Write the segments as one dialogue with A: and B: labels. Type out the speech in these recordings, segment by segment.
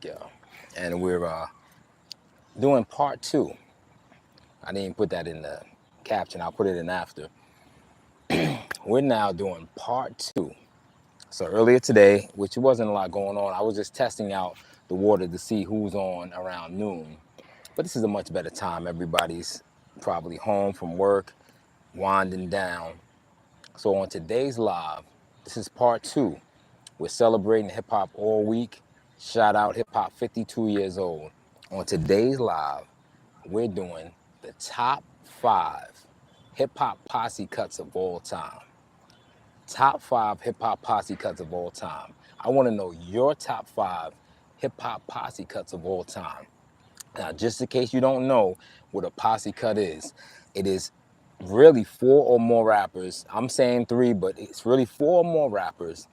A: back, y'all. And we're doing part 2. I didn't put that in the caption. I'll put it in after. We're now doing part 2. So earlier today, which wasn't a lot going on, I was just testing out the water to see who's on around noon. But this is a much better time. Everybody's probably home from work, winding down. So on today's live, this is part 2. We're celebrating hip hop all week. Shout out hip hop 52 years old. On today's live, we're doing the top 5 hip hop posse cuts of all time. Top 5 hip hop posse cuts of all time. I want to know your top 5 hip hop posse cuts of all time. Now, just in case you don't know what a posse cut is, it is really 4 or more rappers. I'm saying 3, but it's really 4 or more rappers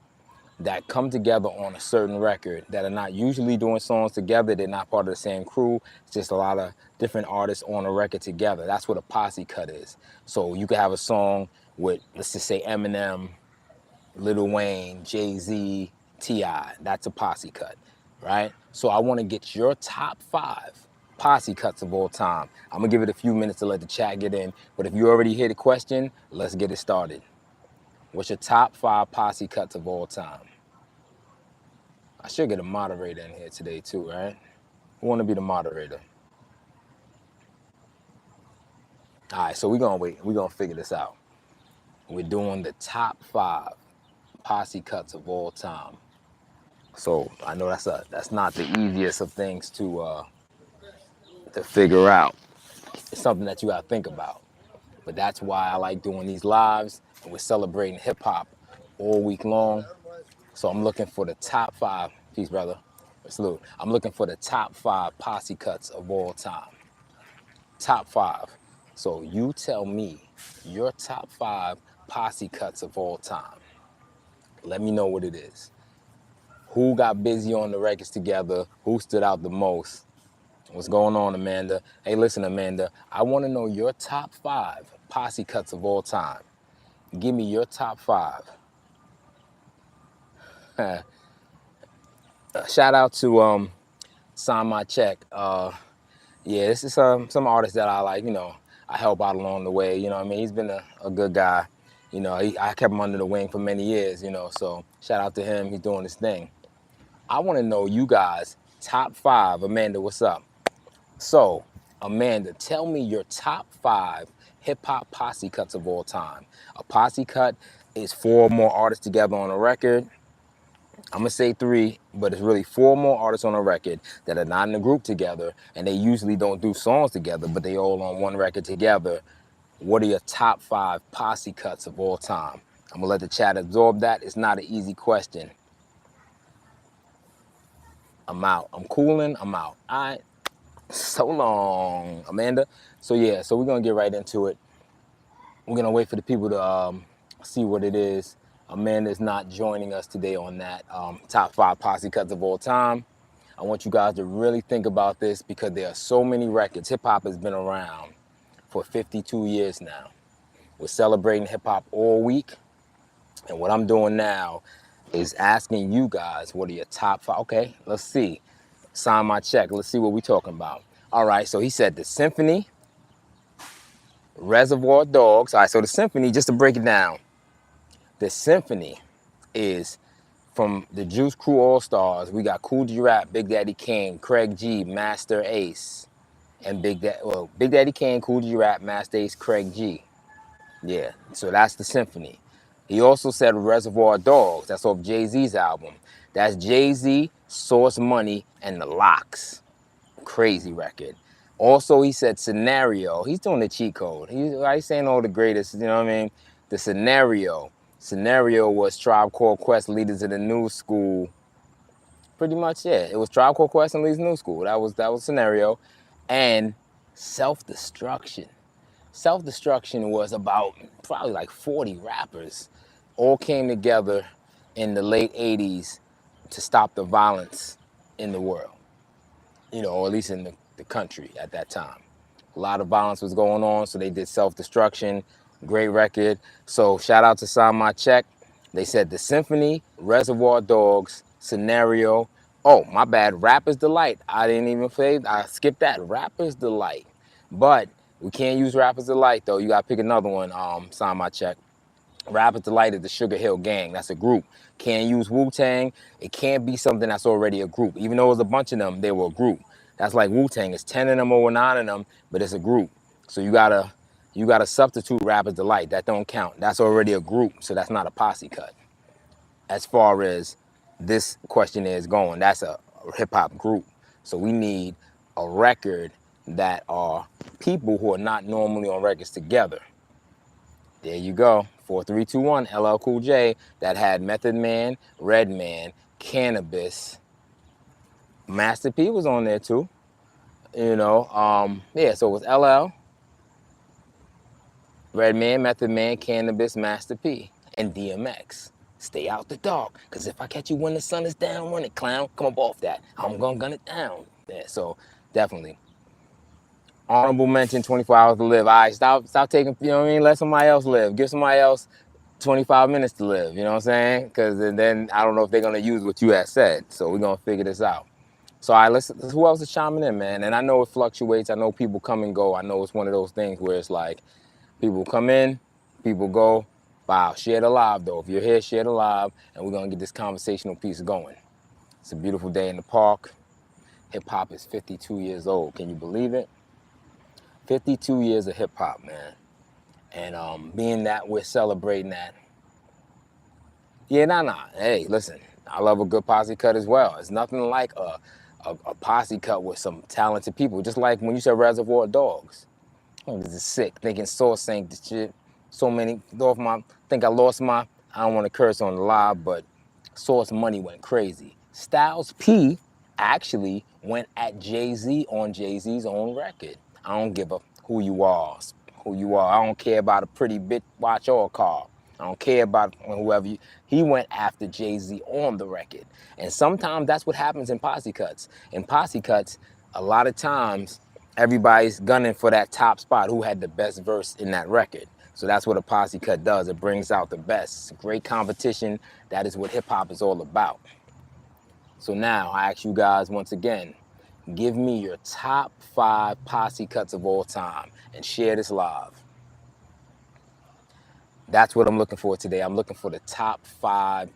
A: that come together on a certain record that are not usually doing songs together. They're not part of the same crew. It's just a lot of different artists on a record together. That's what a posse cut is. So you could have a song with, let's just say, Eminem, Lil Wayne, Jay-Z, T.I. That's a posse cut, right? So I want to get your top 5 posse cuts of all time. I'm going to give it a few minutes to let the chat get in. But if you already hear the question, let's get it started. What's your top 5 posse cuts of all time? I should get a moderator in here today too, right? Who want to be the moderator? All right, so we're going to wait. We're going to figure this out. We're doing the top 5 posse cuts of all time. So I know that's not the easiest of things to figure out. It's something that you got to think about. But that's why I like doing these lives, and we're celebrating hip hop all week long. So I'm looking for the top 5. Peace, brother. Salute. I'm looking for the top 5 posse cuts of all time. Top 5. So you tell me your top 5 posse cuts of all time. Let me know what it is. Who got busy on the records together? Who stood out the most? What's going on, Amanda? Hey, listen, Amanda, I want to know your top 5 posse cuts of all time. Give me your top 5. Shout out to Sign My Check. Yeah, this is some artists that I like, I help out along the way, you know what I mean? He's been a good guy. I kept him under the wing for many years, so shout out to him. He's doing his thing. I want to know you guys' top 5. Amanda, what's up? So, Amanda, tell me your top 5 hip-hop posse cuts of all time. A posse cut is 4 or more artists together on a record. I'm going to say 3, but it's really 4 more artists on a record that are not in a group together, and they usually don't do songs together, but they all on one record together. What are your top 5 posse cuts of all time? I'm going to let the chat absorb that. It's not an easy question. I'm out. I'm cooling. I'm out. All right. So long, Amanda. So yeah, so we're going to get right into it. We're going to wait for the people to see what it is. Amanda's not joining us today on that top 5 posse cuts of all time. I want you guys to really think about this because there are so many records. Hip-hop has been around for 52 years now. We're celebrating hip-hop all week. And what I'm doing now is asking you guys, what are your top 5? Okay, let's see. Sign My Check. Let's see what we're talking about. All right, so he said the Symphony, Reservoir Dogs. All right, so the Symphony, just to break it down, the Symphony is from the Juice Crew All-Stars. We got Kool G Rap, Big Daddy Kane, Craig G, Master Ace, and Big Daddy Kane, Kool G Rap, Master Ace, Craig G. Yeah, so that's the Symphony. He also said Reservoir Dogs. That's off Jay-Z's album. That's Jay-Z, Source Money, and The Lox. Crazy record. Also, he said Scenario. He's doing the cheat code. He's saying all the greatest, you know what I mean? The Scenario. Scenario was Tribe Called Quest, Leaders of the New School. Pretty much, yeah. It was Tribe Called Quest and Leaders of the New School. That was Scenario. And Self-Destruction. Self-Destruction was about probably like 40 rappers all came together in the late 80s to stop the violence in the world, or at least in the country at that time. A lot of violence was going on, so they did Self-Destruction. Great record. So shout out to Sign My Check. They said the Symphony, Reservoir Dogs, Scenario. Oh, my bad. Rapper's Delight. I didn't even say, I skipped that. Rapper's Delight. But we can't use Rapper's Delight, though. You got to pick another one. Sign my check. Rapper's Delight is the Sugar Hill Gang. That's a group. Can't use Wu-Tang. It can't be something that's already a group. Even though it was a bunch of them, they were a group. That's like Wu-Tang. It's 10 of them or 9 of them, but it's a group. So you gotta substitute Rapper's Delight. That don't count. That's already a group, so that's not a posse cut. As far as this question is going, that's a hip-hop group. So we need a record that are people who are not normally on records together. There you go. 4321 LL Cool J, that had Method Man, Redman, Cannabis. Master P was on there too. You know, yeah, so it was LL, Redman, Method Man, Cannabis, Master P, and DMX. Stay out the dark, because if I catch you when the sun is down, run it, clown. Come up off that. I'm gonna gun it down. Yeah, so definitely. Honorable mention, 24 hours to live. All right, stop taking, you know what I mean? Let somebody else live. Give somebody else 25 minutes to live, you know what I'm saying? Because then I don't know if they're gonna use what you had said. So we're gonna figure this out. So all right, let's who else is chiming in, man? And I know it fluctuates. I know people come and go. I know it's one of those things where it's like people come in, people go. Wow, share the live though. If you're here, share the live, and we're gonna get this conversational piece going. It's a beautiful day in the park. Hip hop is 52 years old. Can you believe it? 52 years of hip hop, man. And being that we're celebrating that. Yeah, nah. Hey, listen, I love a good posse cut as well. It's nothing like a posse cut with some talented people. Just like when you said Reservoir Dogs. Oh, this is sick. Thinking Source sank the shit. So many, think I lost my, I don't want to curse on the live, but Source money went crazy. Styles P actually went at Jay-Z on Jay-Z's own record. I don't give a who you are. I don't care about a pretty bitch watch or a car. I don't care about whoever you. He went after Jay-Z on the record. And sometimes that's what happens in posse cuts. In posse cuts, a lot of times, everybody's gunning for that top spot, who had the best verse in that record. So that's what a posse cut does. It brings out the best. It's great competition. That is what hip hop is all about. So now I ask you guys once again, give me your top 5 posse cuts of all time and share this live. That's what I'm looking for today. I'm looking for the top 5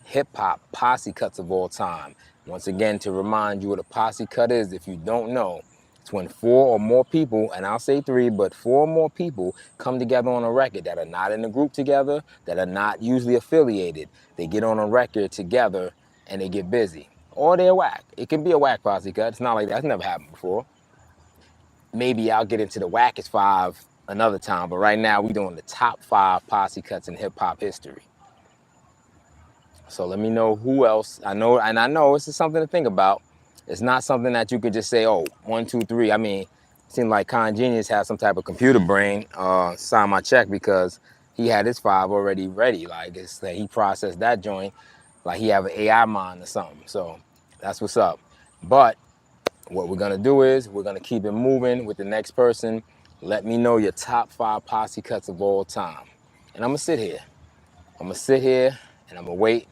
A: hip hop posse cuts of all time. Once again, to remind you what a posse cut is, if you don't know, it's when 4 or more people, and I'll say 3, but 4 or more people come together on a record that are not in a group together, that are not usually affiliated. They get on a record together and they get busy. Or they're whack. It can be a whack posse cut. It's not like that's never happened before. Maybe I'll get into the wackest 5 another time, but right now we're doing the top 5 posse cuts in hip hop history. So let me know who else. I know this is something to think about. It's not something that you could just say, oh, 1, 2, 3. I mean, it seemed like Conn Genius has some type of computer brain. Sign my check, because he had his 5 already ready. Like, it's that he processed that joint like he have an AI mind or something. So that's what's up. But what we're gonna do is we're gonna keep it moving with the next person. Let me know your top 5 posse cuts of all time. And I'm gonna sit here and I'm gonna wait,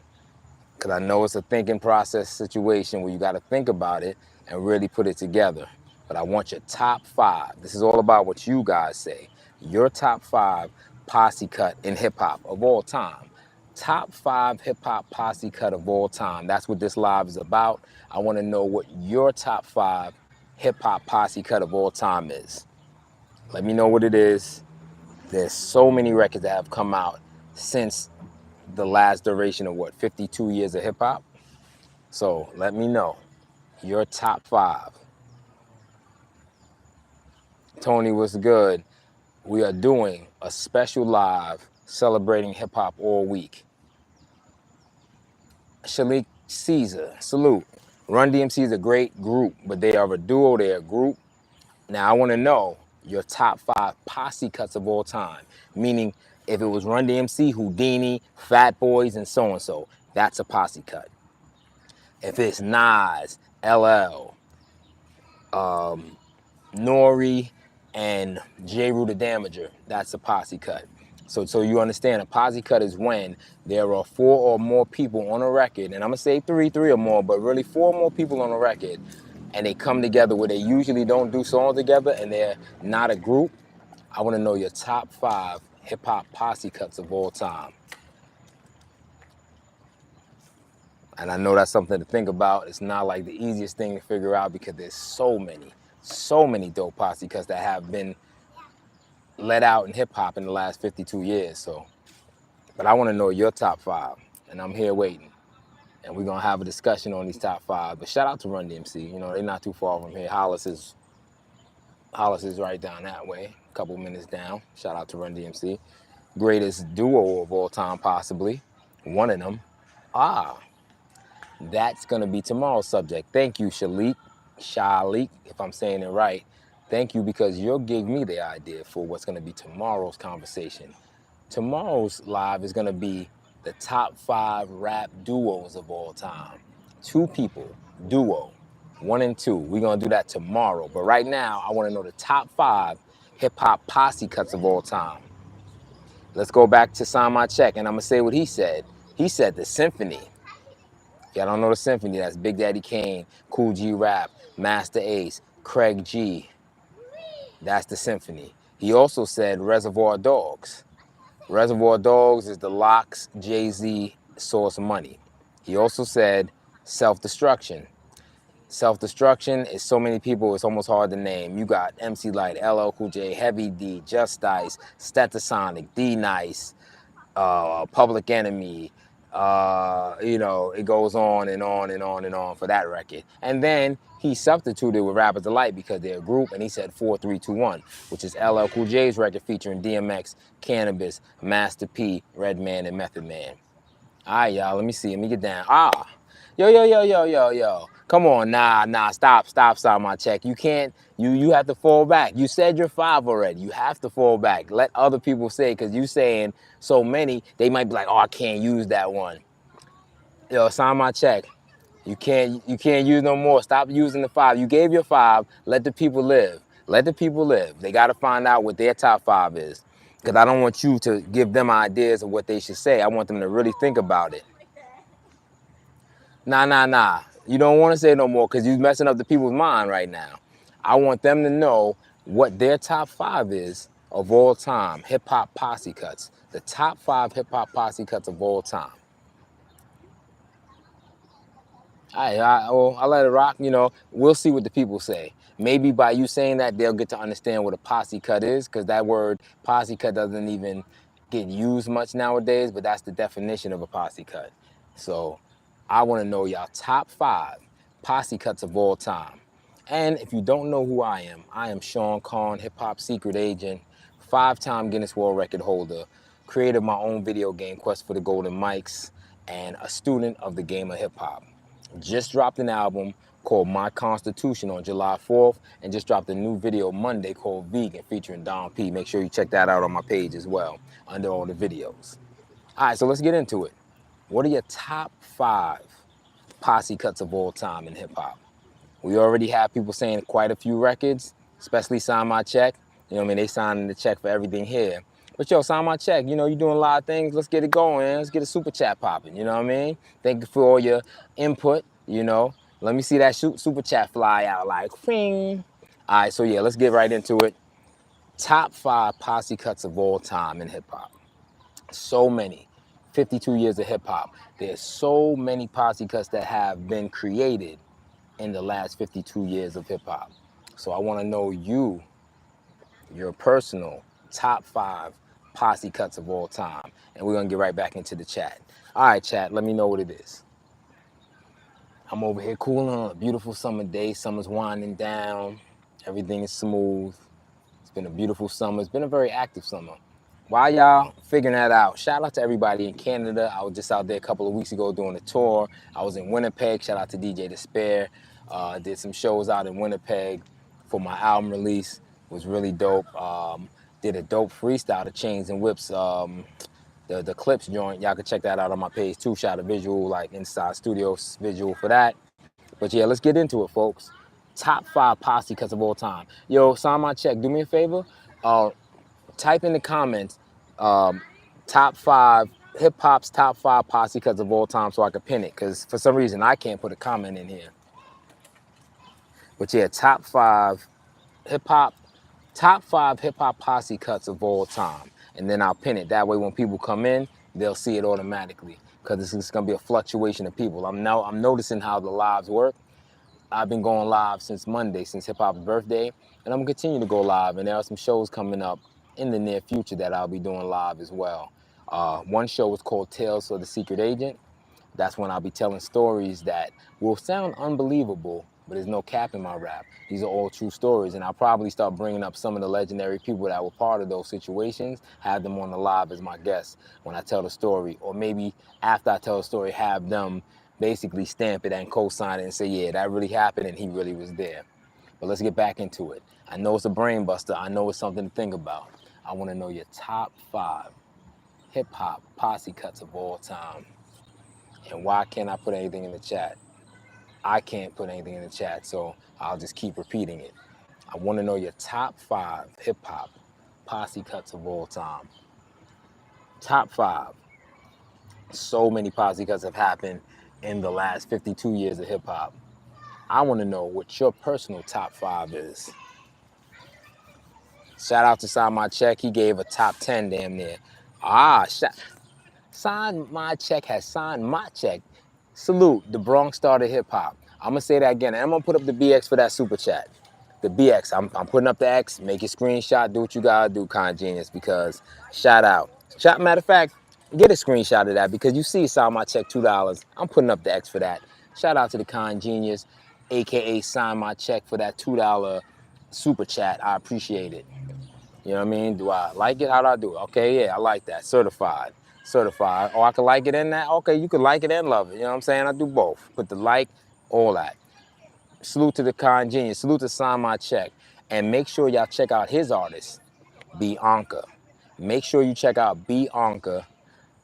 A: because I know it's a thinking process situation where you gotta think about it and really put it together. But I want your top 5. This is all about what you guys say. Your top 5 posse cut in hip hop of all time. Top 5 hip hop posse cut of all time. That's what this live is about. I wanna know what your top 5 hip hop posse cut of all time is. Let me know what it is. There's so many records that have come out since the last duration of 52 years of hip hop. So let me know your top 5. Tony, what's good? We are doing a special live celebrating hip hop all week. Shalik Caesar, salute. Run DMC is a great group, but they are a duo, they're a group. Now I want to know your top 5 posse cuts of all time, meaning if it was Run DMC, Houdini, Fat Boys, and so, that's a posse cut. If it's Nas, LL, Nori, and J. Rue the Damager, that's a posse cut. So you understand, a posse cut is when there are 4 or more people on a record, and I'm gonna say three or more, but really 4 or more people on a record, and they come together where they usually don't do songs together, and they're not a group. I want to know your top 5 hip hop posse cuts of all time. And I know that's something to think about. It's not like the easiest thing to figure out because there's so many dope posse cuts that have been let out in hip hop in the last 52 years. So, but I want to know your top 5, and I'm here waiting. And we're gonna have a discussion on these top 5. But shout out to Run DMC. You know, they're not too far from here. Hollis is right down that way, a couple minutes down. Shout out to Run DMC. Greatest duo of all time, possibly. One of them. That's gonna be tomorrow's subject. Thank you, Shalik, if I'm saying it right. Thank you, because you'll give me the idea for what's gonna be tomorrow's conversation. Tomorrow's live is gonna be the top 5 rap duos of all time. 2 people, duo, 1 and 2. We're gonna do that tomorrow. But right now, I wanna know the top 5 hip hop posse cuts of all time. Let's go back to Sign My Check, and I'm gonna say what he said. He said the Symphony. If y'all don't know the Symphony, that's Big Daddy Kane, Cool G Rap, Master Ace, Craig G. That's the Symphony. He also said Reservoir Dogs. Reservoir Dogs is the Lox, Jay-Z, Source Money. He also said Self-Destruction. Self-Destruction is so many people, it's almost hard to name. You got MC Lyte, LL Cool J, Heavy D, Just Ice, Stetsasonic, D Nice, Public Enemy. You know, it goes on and on and on and on for that record. And then he substituted with Rappers Delight because they're a group, and he said 4-3-2-1, which is LL Cool J's record featuring DMX, Cannabis, Master P, Redman, and Method Man. All right, y'all, let me see. Let me get down. Yo. Come on, nah, stop, Sign My Check. You can't, you have to fall back. You said you're 5 already. You have to fall back. Let other people say, because you saying so many, they might be like, oh, I can't use that one. Yo, Sign My Check. You can't use no more. Stop using the 5. You gave your 5. Let the people live. Let the people live. They got to find out what their top 5 is. Because I don't want you to give them ideas of what they should say. I want them to really think about it. Nah. You don't want to say no more because you're messing up the people's mind right now. I want them to know what their top 5 is of all time. Hip-hop posse cuts. The top 5 hip-hop posse cuts of all time. I'll let it rock. You know, we'll see what the people say. Maybe by you saying that, they'll get to understand what a posse cut is, because that word posse cut doesn't even get used much nowadays, but that's the definition of a posse cut. So I want to know y'all top 5 posse cuts of all time. And if you don't know who I am Sean Conn, hip-hop secret agent, 5-time Guinness World Record holder, created my own video game, Quest for the Golden Mics, and a student of the game of hip-hop. Just dropped an album called My Constitution on July 4th, and just dropped a new video Monday called Vegan featuring Don P. Make sure you check that out on my page as well, under all the videos. All right, so let's get into it. What are your top 5 posse cuts of all time in hip-hop? We already have people saying quite a few records, especially Sign My Check. You know what I mean? They signing the check for everything here. But yo, Sign My Check, you know, you're doing a lot of things. Let's get it going, man. Let's get a super chat popping, you know what I mean? Thank you for all your input, you know. Let me see that super chat fly out like, ring. All right, so yeah, let's get right into it. Top 5 posse cuts of all time in hip-hop. So many. 52 years of hip-hop. There's so many posse cuts that have been created in the last 52 years of hip-hop. So I want to know your personal top 5 posse cuts of all time. And we're going to get right back into the chat. All right, chat, let me know what it is. I'm over here cooling on a beautiful summer day. Summer's winding down. Everything is smooth. It's been a beautiful summer. It's been a very active summer. While y'all figuring that out, shout out to everybody in Canada. I was just out there a couple of weeks ago doing a tour. I was in Winnipeg. Shout out to DJ Despair. Did some shows out in Winnipeg for my album release. It was really dope. Did a dope freestyle to Chains and Whips, the Clips joint. Y'all can check that out on my page too. Shot a visual, like inside studio visual for that. But yeah, let's get into it, folks. Top 5 posse cuts of all time. Yo, Sign My Check, do me a favor. Type in the comments top 5 hip hop's top 5 posse cuts of all time, so I could pin it. Because for some reason I can't put a comment in here. But yeah, top 5 hip hop posse cuts of all time, and then I'll pin it. That way, when people come in, they'll see it automatically. Because it's going to be a fluctuation of people. I'm noticing how the lives work. I've been going live since Monday, since hip hop's birthday, and I'm gonna continue to go live. And there are some shows coming up in the near future that I'll be doing live as well. One show is called Tales of the Secret Agent. That's when I'll be telling stories that will sound unbelievable, but there's no cap in my rap. These are all true stories, and I'll probably start bringing up some of the legendary people that were part of those situations, have them on the live as my guests when I tell the story, or maybe after I tell the story, have them basically stamp it and co-sign it and say, yeah, that really happened and he really was there. But let's get back into it. I know it's a brain buster. I know it's something to think about. I want to know your top 5 hip-hop posse cuts of all time. And why can't I put anything in the chat? I can't put anything in the chat, so I'll just keep repeating it. I want to know your top 5 hip-hop posse cuts of all time. Top 5. So many posse cuts have happened in the last 52 years of hip-hop. I want to know what your personal top 5 is. Shout out to Sign My Check. He gave a top 10 damn near. Sign My Check has signed my check. Salute, the Bronx started hip-hop. I'm going to say that again. And I'm going to put up the BX for that super chat. The BX, I'm putting up the X. Make your screenshot. Do what you got to do, Conn Genius, because shout out. Matter of fact, get a screenshot of that because you see Sign My Check $2. I'm putting up the X for that. Shout out to the Conn Genius, a.k.a. Sign My Check for that $2 super chat. I appreciate it. You know what I mean? Do I like it? How do I do it? Okay, yeah, I like that. Certified. Oh, I can like it and that? Okay, you can like it and love it. You know what I'm saying? I do both. Put the like, all that. Salute to the Conn Genius. Salute to Sign My Check. And make sure y'all check out his artist, Bianca. Make sure you check out Bianca.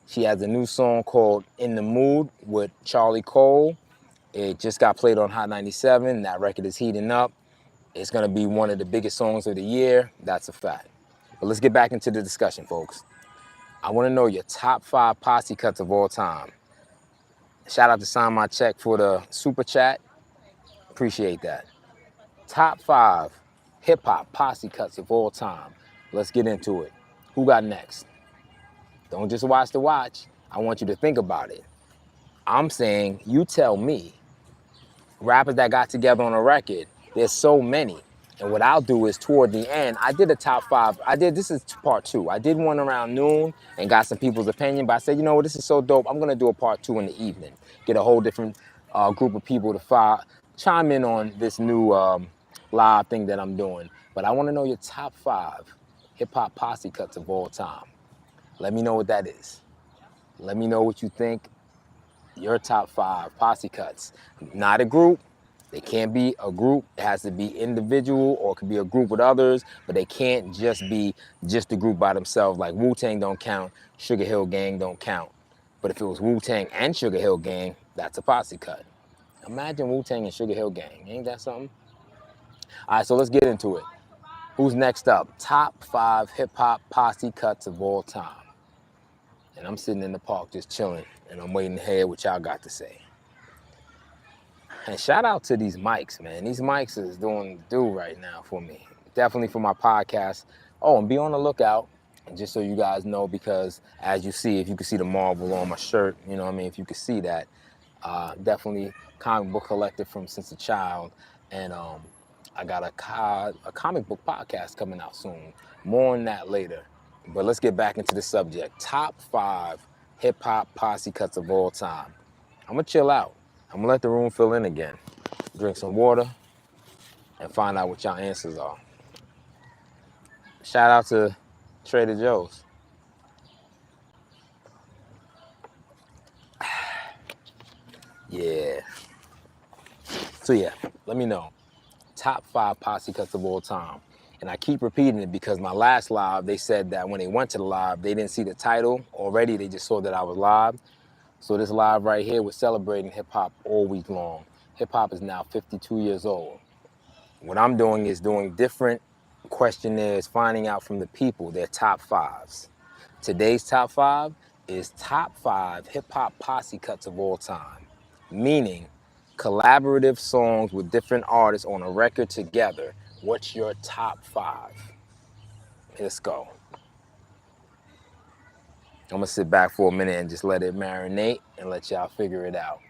A: She has a new song called In the Mood with Charlie Cole. It just got played on Hot 97. That record is heating up. It's going to be one of the biggest songs of the year. That's a fact. But let's get back into the discussion, folks. I want to know your top 5 posse cuts of all time. Shout out to Sign My Check for the super chat. Appreciate that. Top 5 hip-hop posse cuts of all time. Let's get into it. Who got next? Don't just watch the watch. I want you to think about it. I'm saying you tell me. Rappers that got together on a record, there's so many. And what I'll do is toward the end, I did a top 5. This is part 2. I did one around noon and got some people's opinion, but I said, you know what, this is so dope. I'm gonna do a part 2 in the evening. Get a whole different group of people to chime in on this new live thing that I'm doing. But I wanna know your top 5 hip hop posse cuts of all time. Let me know what that is. Let me know what you think. Your top 5 posse cuts. Not a group. They can't be a group. It has to be individual, or it could be a group with others, but they can't just be just a group by themselves. Like Wu-Tang don't count, Sugar Hill Gang don't count. But if it was Wu-Tang and Sugar Hill Gang, that's a posse cut. Imagine Wu-Tang and Sugar Hill Gang. Ain't that something? All right, so let's get into it. Who's next up? Top 5 hip-hop posse cuts of all time. And I'm sitting in the park just chilling, and I'm waiting to hear what y'all got to say. And shout out to these mics, man. These mics is doing the do right now for me. Definitely for my podcast. Oh, and be on the lookout, just so you guys know, because as you see, if you can see the Marvel on my shirt, you know what I mean? If you can see that, definitely comic book collector from since a child. And I got a comic book podcast coming out soon. More on that later. But let's get back into the subject. Top 5 hip-hop posse cuts of all time. I'm going to chill out. I'm going to let the room fill in again. Drink some water and find out what y'all answers are. Shout out to Trader Joe's. Yeah. So yeah, let me know. Top 5 posse cuts of all time. And I keep repeating it because my last live, they said that when they went to the live, they didn't see the title already. They just saw that I was live. So this live right here, we're celebrating hip-hop all week long. Hip-hop is now 52 years old. What I'm doing is doing different questionnaires, finding out from the people their top 5s. Today's top 5 is top 5 hip-hop posse cuts of all time, meaning collaborative songs with different artists on a record together. What's your top 5? Let's go. I'm gonna sit back for a minute and just let it marinate and let y'all figure it out.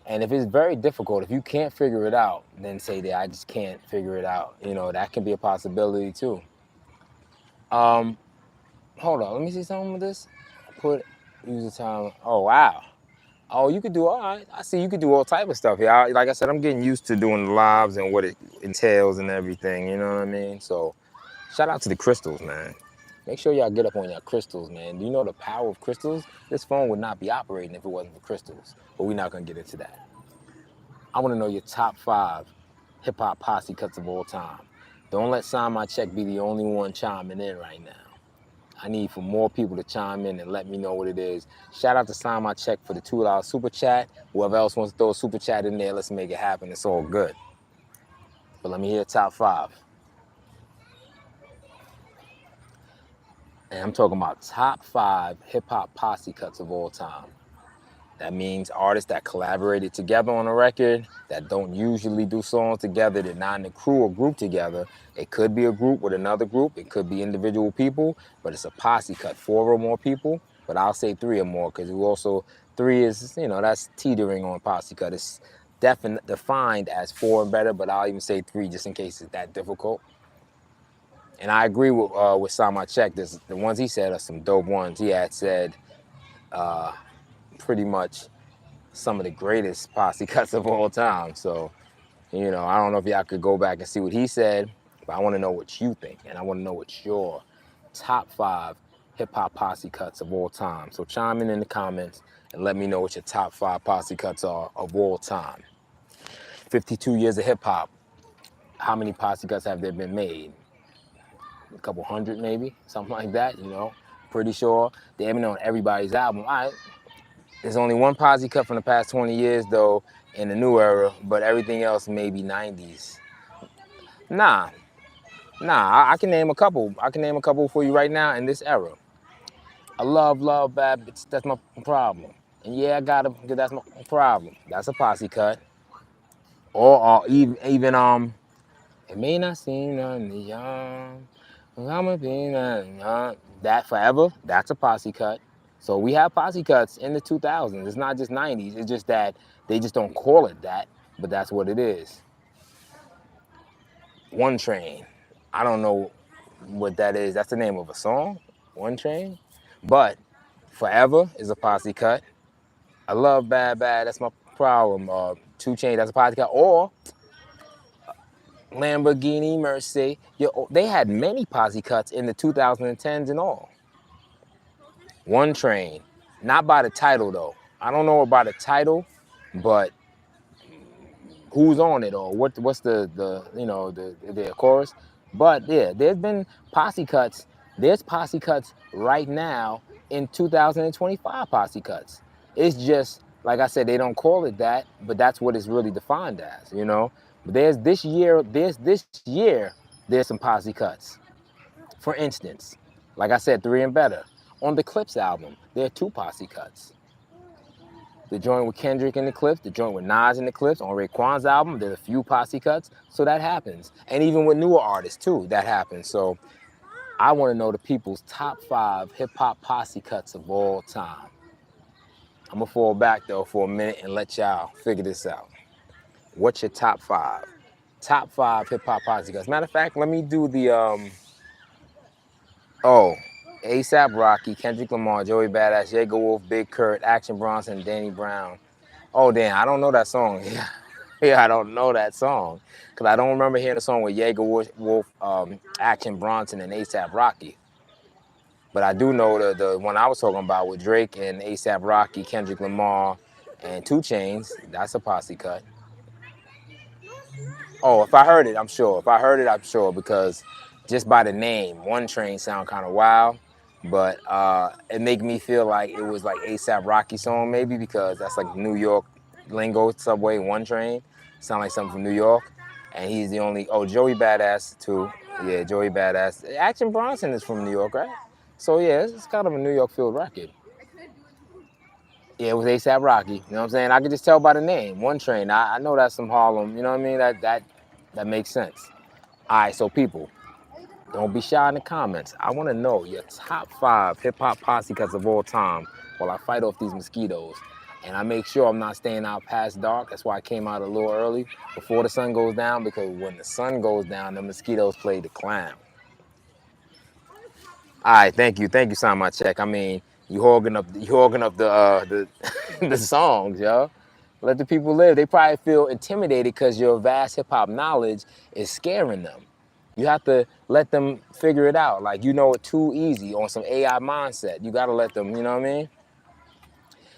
A: And if it's very difficult, if you can't figure it out, then say that I just can't figure it out. You know, that can be a possibility too. Hold on, let me see something with this. Use the time. Oh wow. Oh, you could do all right. I see you could do all type of stuff. Yeah, like I said, I'm getting used to doing the lives and what it entails and everything. You know what I mean? So, shout out to the crystals, man. Make sure y'all get up on your crystals, man. Do you know the power of crystals? This phone would not be operating if it wasn't for crystals. But we're not gonna get into that. I want to know your top 5 hip-hop posse cuts of all time. Don't let Sign My Check be the only one chiming in right now. I need for more people to chime in and let me know what it is. Shout out to Sign My Check for the $2 super chat. Whoever else wants to throw a super chat in there, let's make it happen. It's all good. But let me hear top 5. And I'm talking about top 5 hip-hop posse cuts of all time. That means artists that collaborated together on a record, that don't usually do songs together, they're not in a crew or group together. It could be a group with another group, it could be individual people, but it's a posse cut, 4 or more people, but I'll say 3 or more, because we also, 3 is, you know, that's teetering on posse cut. It's defined as 4 and better, but I'll even say 3 just in case it's that difficult. And I agree with Sign My Check. The ones he said are some dope ones. He had said, pretty much some of the greatest posse cuts of all time. So, you know, I don't know if y'all could go back and see what he said, but I want to know what you think, and I want to know what your top 5 hip-hop posse cuts of all time. So chime in the comments and let me know what your top 5 posse cuts are of all time. 52 years of hip-hop, how many posse cuts have there been made? A couple hundred maybe, something like that, you know. Pretty sure they haven't on everybody's album. All right. There's only one posse cut from the past 20 years, though, in the new era, but everything else may be 90s. Nah, I can name a couple. I can name a couple for you right now in this era. I love bad bitch, that's my problem. And yeah, I got it, because that's my problem. That's a posse cut. Or even, it may not seem none young, I'm a being that forever, that's a posse cut. So we have posse cuts in the 2000s. It's not just 90s. It's just that they just don't call it that, but that's what it is. One Train. I don't know what that is. That's the name of a song, One Train. But Forever is a posse cut. I love Bad, that's my problem. 2 Chainz, that's a posse cut. Or Lamborghini Mercy. They had many posse cuts in the 2010s and all. One Train, not by the title though. I don't know about the title, but who's on it or what's the you know the chorus. But yeah, there's been posse cuts. There's posse cuts right now in 2025 posse cuts. It's just like I said, they don't call it that, but that's what it's really defined as, you know. But this year, there's some posse cuts. For instance, like I said, 3 and better. On the Clips album, there are 2 posse cuts. The joint with Kendrick in the Clips, the joint with Nas in the Clips. On Raekwon's album, there's a few posse cuts, so that happens. And even with newer artists too, that happens. So I want to know the people's top 5 hip-hop posse cuts of all time. I'm gonna fall back though for a minute and let y'all figure this out. What's your top 5? Top 5 hip-hop posse cuts. Matter of fact, let me do the A$AP Rocky, Kendrick Lamar, Joey Badass, Jaeger Wolf, Big Kurt, Action Bronson, Danny Brown. Oh damn, I don't know that song. Yeah, I don't know that song. Because I don't remember hearing a song with Jaeger Wolf, Action Bronson, and A$AP Rocky. But I do know the one I was talking about with Drake and A$AP Rocky, Kendrick Lamar, and 2 Chainz. That's a posse cut. Oh, if I heard it, I'm sure. If I heard it, I'm sure, because just by the name, One Train sound kind of wild, but it make me feel like it was like A$AP Rocky song maybe, because that's like New York lingo, subway, One Train. Sound like something from New York. And he's the only, Joey Badass too. Yeah, Joey Badass. Action Bronson is from New York, right? So yeah, it's kind of a New York field record. Yeah, it was ASAP Rocky. You know what I'm saying? I could just tell by the name. One Train. I know that's from Harlem. You know what I mean? That makes sense. All right, so people, don't be shy in the comments. I want to know your top 5 hip hop posse cuts of all time while I fight off these mosquitoes. And I make sure I'm not staying out past dark. That's why I came out a little early before the sun goes down, because when the sun goes down, the mosquitoes play the clown. All right, thank you, sign my check. I mean, you hogging up the the songs, yo. Let the people live. They probably feel intimidated because your vast hip hop knowledge is scaring them. You have to let them figure it out. Like, you know it too easy on some AI mindset. You gotta let them, you know what I mean?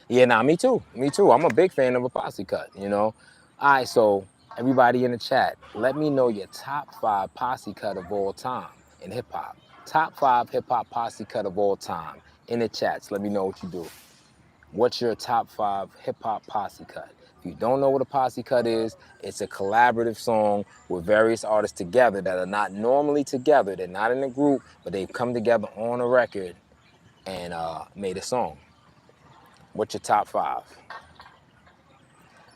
A: Yeah, nah, me too. Me too. I'm a big fan of a posse cut, you know? All right, so everybody in the chat, let me know your top 5 posse cut of all time in hip hop. Top 5 hip hop posse cut of all time in the chats. Let me know what you do. What's your top 5 hip hop posse cut? If you don't know what a posse cut is, it's a collaborative song with various artists together that are not normally together. They're not in a group, but they've come together on a record and made a song. What's your top 5?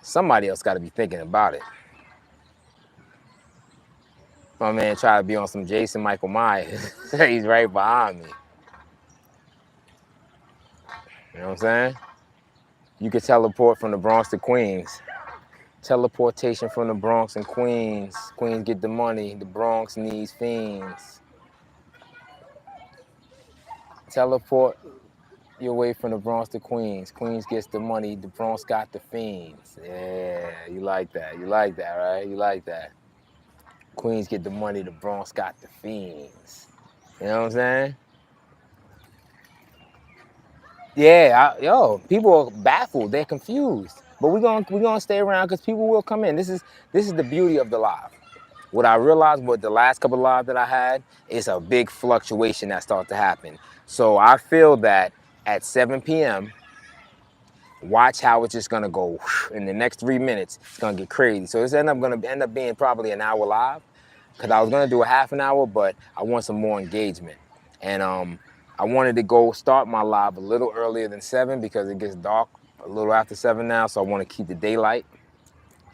A: Somebody else got to be thinking about it. My man tried to be on some Jason Michael Myers. He's right behind me. You know what I'm saying? You could teleport from the Bronx to Queens. Teleportation from the Bronx and Queens. Queens get the money. The Bronx needs fiends. Teleport your way from the Bronx to Queens. Queens gets the money. The Bronx got the fiends. Yeah, you like that. You like that, right? You like that. Queens get the money. The Bronx got the fiends. You know what I'm saying? Yeah, yo, people are baffled. They're confused. But we're gonna stay around because people will come in. This is the beauty of the live. What I realized with the last couple of lives that I had is a big fluctuation that starts to happen. So I feel that at 7 p.m., watch how it's just gonna go in the next 3 minutes. It's gonna get crazy. So it's gonna end up being probably an hour live, because I was gonna do a half an hour, but I want some more engagement. And I wanted to start my live a little earlier than 7 because it gets dark a little after 7 now. So I want to keep the daylight.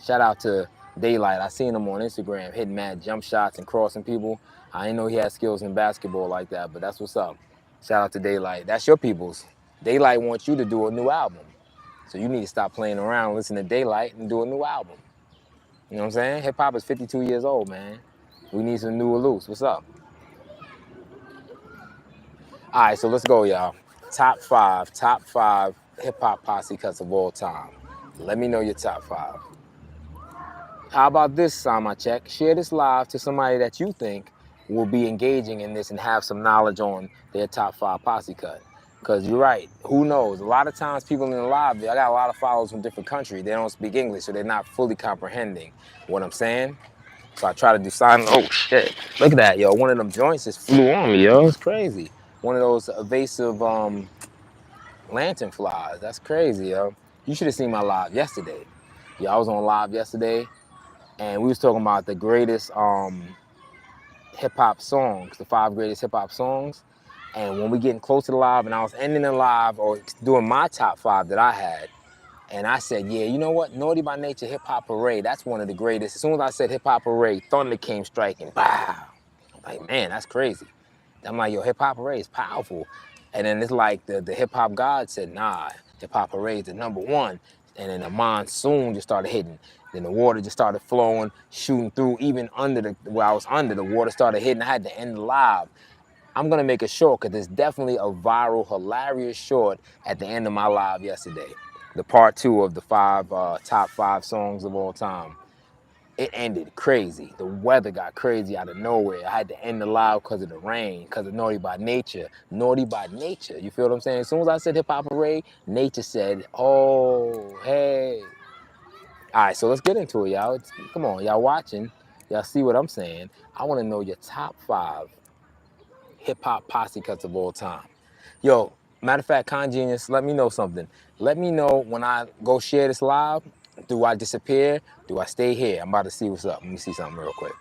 A: Shout out to Daylight. I seen him on Instagram hitting mad jump shots and crossing people. I didn't know he had skills in basketball like that, but that's what's up. Shout out to Daylight. That's your people's. Daylight wants you to do a new album. So you need to stop playing around, listen to Daylight, and do a new album. You know what I'm saying? Hip hop is 52 years old, man. We need some newer loose. What's up? All right, so let's go, y'all. Top 5 hip hop posse cuts of all time. Let me know your top 5. How about this, Sama Check? Share this live to somebody that you think will be engaging in this and have some knowledge on their top 5 posse cut. Because you're right, who knows? A lot of times people in the live, I got a lot of followers from different countries. They don't speak English, so they're not fully comprehending what I'm saying. So I try to do sign. Oh shit! Look at that, yo! One of them joints just flew on me, yo. It's crazy. One of those evasive lantern flies. That's crazy, yo. You should have seen my live yesterday. Yeah, I was on live yesterday, and we was talking about the greatest hip hop songs, the 5 greatest hip hop songs. And when we getting close to the live, and I was ending the live or doing my top 5 that I had, and I said, yeah, you know what? Naughty by Nature, Hip Hop Parade, that's one of the greatest. As soon as I said Hip Hop Parade, thunder came striking. Wow. I'm like, man, that's crazy. I'm like, yo, Hip Hop Parade is powerful. And then it's like the hip hop god said, nah, Hip Hop Parade is the #1. And then the monsoon just started hitting. Then the water just started flowing, shooting through, even under where I was under, the water started hitting. I had to end the live. I'm gonna make a short because there's definitely a viral, hilarious short at the end of my live yesterday. The part 2 of the top 5 songs of all time. It ended crazy. The weather got crazy out of nowhere. I had to end the live because of the rain, because of Naughty by Nature. Naughty by Nature, you feel what I'm saying? As soon as I said Hip Hop Parade, Nature said, oh, hey. All right, so let's get into it, y'all. Come on, y'all watching. Y'all see what I'm saying. I want to know your top 5 hip-hop posse cuts of all time. Yo, matter of fact, Conn Genius, let me know something. Let me know when I go share this live, do I disappear? Do I stay here? I'm about to see what's up. Let me see something real quick.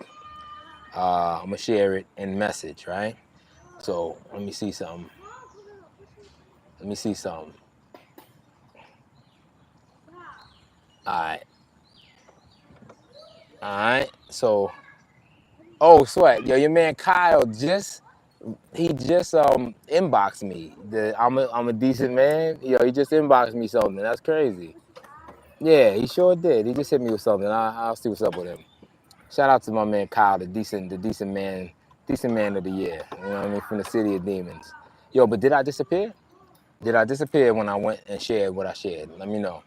A: I'm gonna share it in message, right? So let me see something. Let me see something. All right. All right. So, oh, Sweat, yo, your man Kyle just inboxed me. I'm a decent man. Yo, he just inboxed me something. That's crazy. Yeah, he sure did. He just hit me with something. I'll see what's up with him. Shout out to my man Kyle, the decent man of the year. You know what I mean? From the city of demons. Yo, but did I disappear? Did I disappear when I went and shared what I shared? Let me know.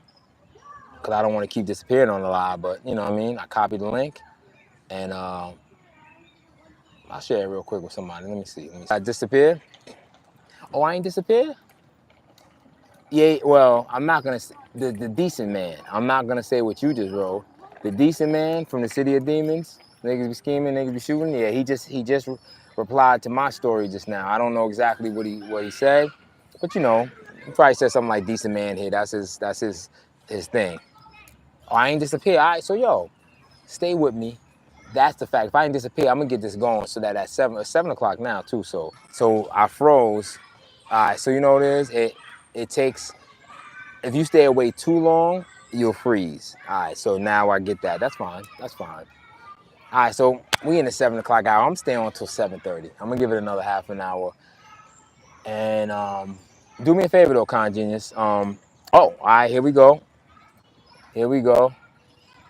A: Because I don't want to keep disappearing on the live, but you know what I mean? I copied the link and I'll share it real quick with somebody. Let me see. I disappeared? Oh, I ain't disappeared? Yeah, well, I'm not going to say, the decent man. I'm not going to say what you just wrote. The decent man from the city of demons, niggas be scheming, niggas be shooting. Yeah, he just replied to my story just now. I don't know exactly what he said, but you know, he probably said something like decent man here. That's his thing. Oh, I ain't disappear. All right, so yo, stay with me. That's the fact. If I ain't disappear, I'm gonna get this going so that at 7 o'clock now too. So I froze. All right, so you know what it is? It takes, if you stay away too long, you'll freeze. All right, so now I get that. That's fine. That's fine. All right, so we in the 7 o'clock hour. I'm staying on until 7:30. I'm gonna give it another half an hour. And do me a favor though, Conn Genius. Oh, all right, here we go. Here we go.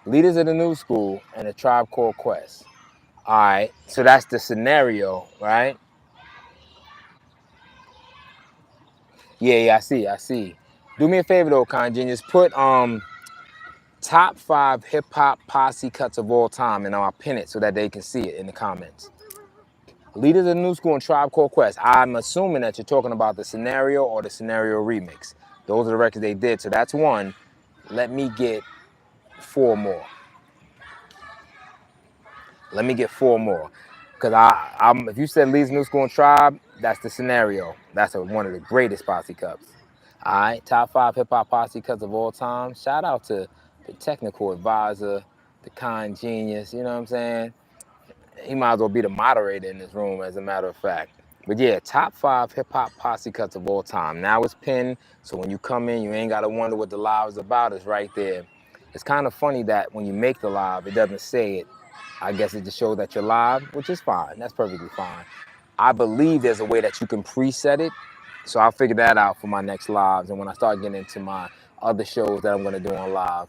A: Leaders of the New School and a Tribe Called Quest. All right, so that's the scenario, right? Yeah, I see. Do me a favor though, Conn Genius. Put top 5 hip hop posse cuts of all time, and I'll pin it so that they can see it in the comments. Leaders of the New School and Tribe Called Quest. I'm assuming that you're talking about the scenario or the scenario remix. Those are the records they did, so that's one. Let me get 4 more. Let me get 4 more. Because if you said Leaders of the New School and Tribe, that's the scenario. That's one of the greatest posse cuts. All right, top 5 hip hop posse cuts of all time. Shout out to the technical advisor, the Conn Genius, you know what I'm saying? He might as well be the moderator in this room, as a matter of fact. But yeah, top 5 hip hop posse cuts of all time. Now it's pinned, so when you come in, you ain't gotta wonder what the live is about. It's right there. It's kind of funny that when you make the live, it doesn't say it. I guess it just shows that you're live, which is fine. That's perfectly fine. I believe there's a way that you can preset it, so I'll figure that out for my next lives. And when I start getting into my other shows that I'm gonna do on live,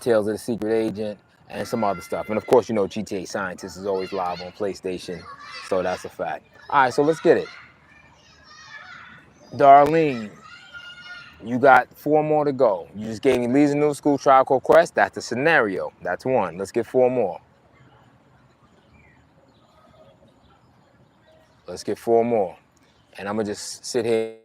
A: Tales of the Secret Agent, and some other stuff. And of course, you know, GTA Scientist is always live on PlayStation, so that's a fact. All right, so let's get it. Darlene, you got 4 more to go. You just gave me Leeds New School, Tribe Called Quest. That's the scenario. That's 1. Let's get 4 more. Let's get 4 more. And I'm going to just sit here